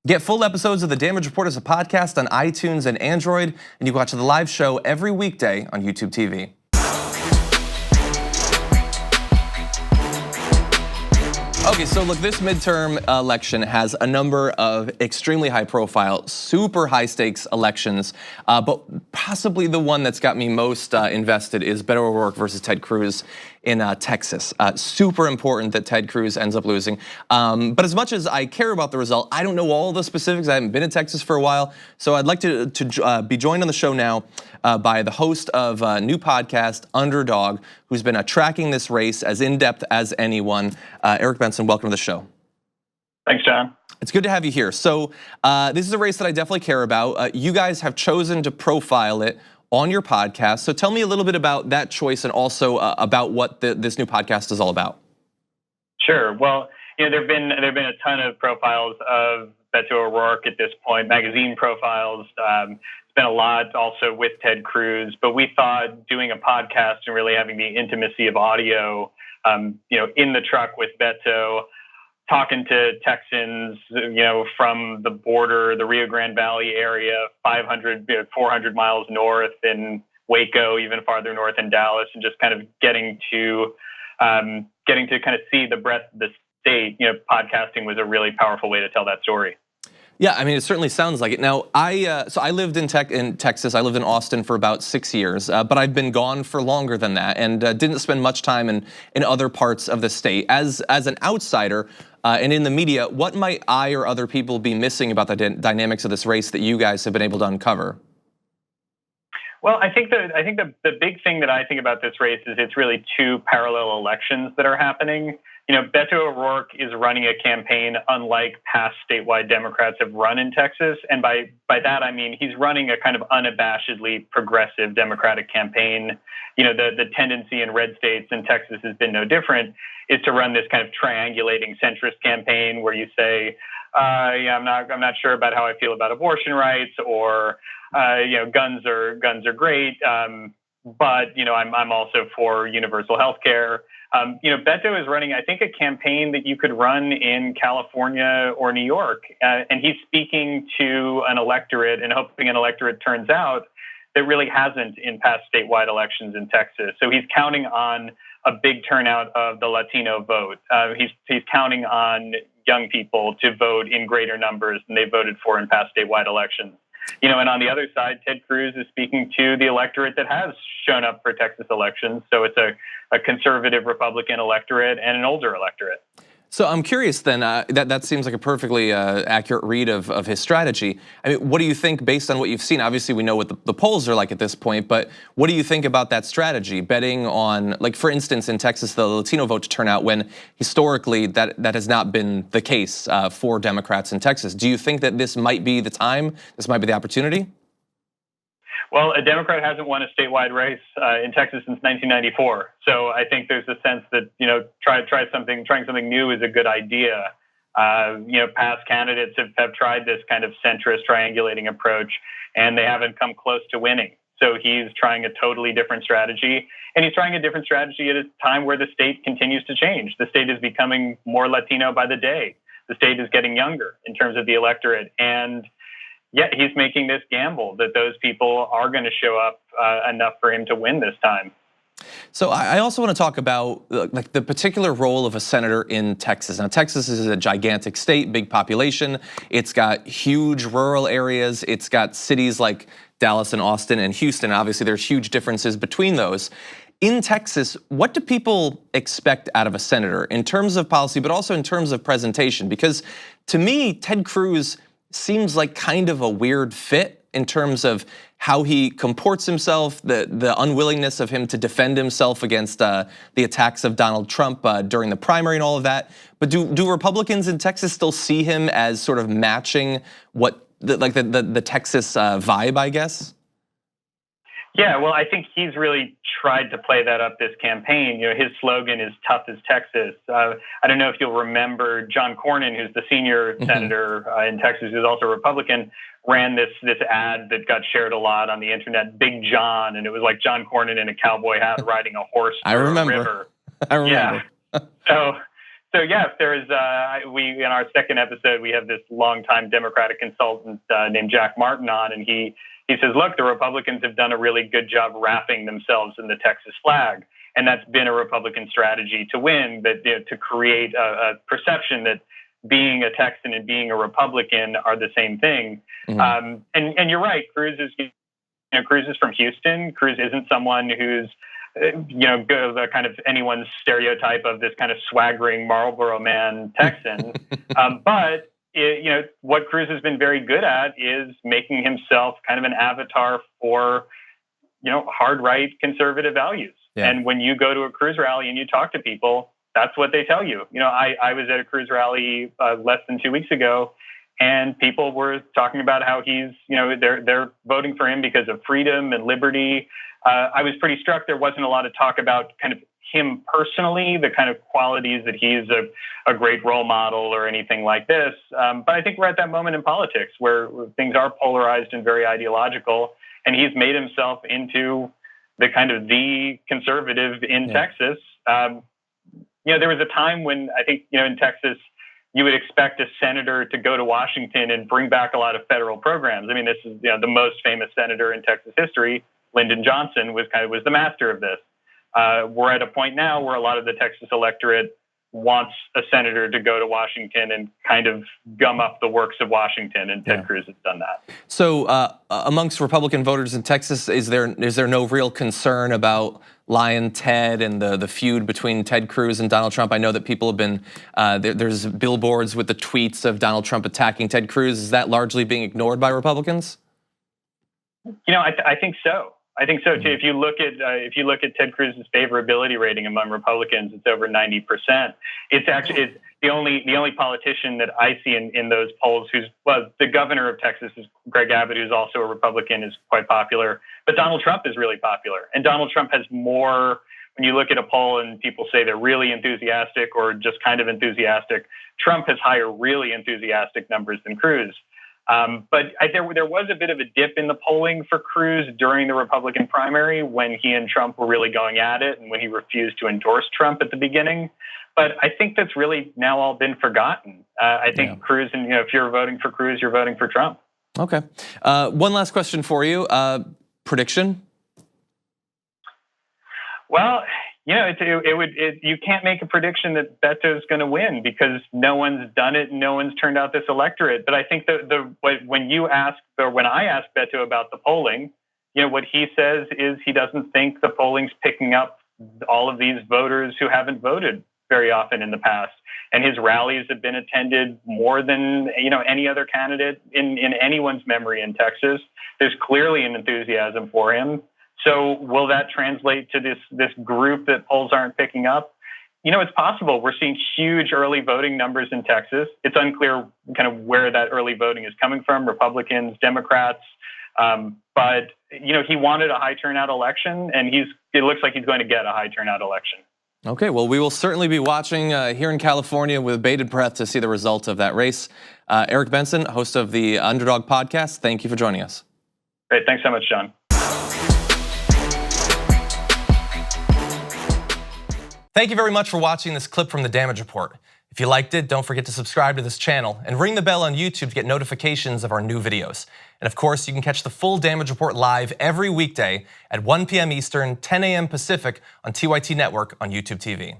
Get full episodes of The Damage Report as a podcast on iTunes and Android, and you can watch the live show every weekday on YouTube TV. Okay, so look, this midterm election has a number of extremely high profile, super high stakes elections, but possibly the one that's got me most invested is Beto O'Rourke versus Ted Cruz in Texas. Super important that Ted Cruz ends up losing. But as much as I care about the result, I don't know all the specifics. I haven't been in Texas for a while. So I'd like to be joined on the show now by the host of a new podcast, Underdog, who's been tracking this race as in-depth as anyone. Eric Benson, welcome to the show. Thanks, John. It's good to have you here. So this is a race that I definitely care about. You guys have chosen to profile it on your podcast. So tell me a little bit about that choice and also about what this new podcast is all about. Sure. Well, there've been a ton of profiles of Beto O'Rourke at this point, magazine profiles. It's been a lot also with Ted Cruz, but we thought doing a podcast and really having the intimacy of audio, in the truck with Beto, talking to Texans, from the border, the Rio Grande Valley area, 400 miles north in Waco, even farther north in Dallas, and just kind of getting to kind of see the breadth of the state. Podcasting was a really powerful way to tell that story. Yeah, I mean, it certainly sounds like it. Now, I lived in Texas. I lived in Austin for about 6 years, but I've been gone for longer than that and didn't spend much time in other parts of the state. As an outsider and in the media, what might I or other people be missing about the dynamics of this race that you guys have been able to uncover? Well, I think the big thing that I think about this race is it's really two parallel elections that are happening. Beto O'Rourke is running a campaign unlike past statewide Democrats have run in Texas. And by that, I mean, he's running a kind of unabashedly progressive Democratic campaign. The tendency in red states, and Texas has been no different, is to run this kind of triangulating centrist campaign where you say, I'm not sure about how I feel about abortion rights, or guns are great, but I'm also for universal health care. Beto is running, I think, a campaign that you could run in California or New York, and he's speaking to an electorate and hoping an electorate turns out that really hasn't in past statewide elections in Texas. So he's counting on a big turnout of the Latino vote. He's counting on young people to vote in greater numbers than they voted for in past statewide elections. And on the other side, Ted Cruz is speaking to the electorate that has shown up for Texas elections. So it's a conservative Republican electorate and an older electorate. So I'm curious then, that seems like a perfectly accurate read of his strategy. I mean, what do you think based on what you've seen? Obviously, we know what the polls are like at this point, but what do you think about that strategy? Betting on, like, for instance, in Texas, the Latino vote to turn out when historically that has not been the case for Democrats in Texas. Do you think that this might be the time, this might be the opportunity? Well, a Democrat hasn't won a statewide race in Texas since 1994. So I think there's a sense that, trying something new is a good idea. Past candidates have tried this kind of centrist triangulating approach, and they haven't come close to winning. So he's trying a totally different strategy, and he's trying a different strategy at a time where the state continues to change. The state is becoming more Latino by the day. The state is getting younger in terms of the electorate, and yeah, he's making this gamble that those people are going to show up enough for him to win this time. So I also want to talk about like the particular role of a senator in Texas. Now, Texas is a gigantic state, big population. It's got huge rural areas. It's got cities like Dallas and Austin and Houston. Obviously, there's huge differences between those. In Texas, what do people expect out of a senator in terms of policy, but also in terms of presentation? Because to me, Ted Cruz seems like kind of a weird fit in terms of how he comports himself, the unwillingness of him to defend himself against the attacks of Donald Trump during the primary and all of that. But do Republicans in Texas still see him as sort of matching what the Texas vibe, I guess? Yeah, well, I think he's really tried to play that up this campaign. His slogan is "Tough as Texas." I don't know if you'll remember John Cornyn, who's the senior senator in Texas, who's also a Republican, ran this ad that got shared a lot on the internet, Big John, and it was like John Cornyn in a cowboy hat riding a horse through a river. I remember. Yeah. So So yes, there is. We in our second episode we have this longtime Democratic consultant named Jack Martin on, and he says, look, the Republicans have done a really good job wrapping themselves in the Texas flag, and that's been a Republican strategy to win, that to create a perception that being a Texan and being a Republican are the same thing. Mm-hmm. And you're right, Cruz is from Houston. Cruz isn't someone who's the kind of anyone's stereotype of this kind of swaggering Marlboro man Texan. But what Cruz has been very good at is making himself kind of an avatar for, hard right conservative values. Yeah. And when you go to a Cruz rally and you talk to people, that's what they tell you. I was at a Cruz rally less than 2 weeks ago, and people were talking about how he's, they're voting for him because of freedom and liberty. I was pretty struck there wasn't a lot of talk about kind of him personally, the kind of qualities that he's a great role model or anything like this. But I think we're at that moment in politics where things are polarized and very ideological, and he's made himself into the kind of the conservative in Texas. There was a time when I think, in Texas, you would expect a senator to go to Washington and bring back a lot of federal programs. I mean, this is the most famous senator in Texas history. Lyndon Johnson was the master of this. We're at a point now where a lot of the Texas electorate wants a senator to go to Washington and kind of gum up the works of Washington, and Ted Cruz has done that. So amongst Republican voters in Texas, is there no real concern about Lion Ted and the feud between Ted Cruz and Donald Trump? I know that people have been, there's billboards with the tweets of Donald Trump attacking Ted Cruz. Is that largely being ignored by Republicans? I think so. I think so too. If you look at Ted Cruz's favorability rating among Republicans, it's over 90%. It's the only politician that I see in those polls the governor of Texas is Greg Abbott, who's also a Republican, is quite popular. But Donald Trump is really popular, and Donald Trump has more. When you look at a poll and people say they're really enthusiastic or just kind of enthusiastic, Trump has higher really enthusiastic numbers than Cruz. But there was a bit of a dip in the polling for Cruz during the Republican primary when he and Trump were really going at it and when he refused to endorse Trump at the beginning. But I think that's really now all been forgotten. I think Cruz, and if you're voting for Cruz, you're voting for Trump. Okay. One last question for you. Prediction? Well, you can't make a prediction that Beto's going to win because no one's done it and no one's turned out this electorate. But I think when I ask Beto about the polling, what he says is he doesn't think the polling's picking up all of these voters who haven't voted very often in the past. And his rallies have been attended more than any other candidate in anyone's memory in Texas. There's clearly an enthusiasm for him. So will that translate to this group that polls aren't picking up? It's possible. We're seeing huge early voting numbers in Texas. It's unclear kind of where that early voting is coming from, Republicans, Democrats. But he wanted a high turnout election, and it looks like he's going to get a high turnout election. Okay, well, we will certainly be watching here in California with bated breath to see the result of that race. Eric Benson, host of the Underdog podcast, thank you for joining us. Great, thanks so much, John. Thank you very much for watching this clip from The Damage Report. If you liked it, don't forget to subscribe to this channel and ring the bell on YouTube to get notifications of our new videos. And of course, you can catch the full Damage Report live every weekday at 1 p.m. Eastern, 10 a.m. Pacific on TYT Network on YouTube TV.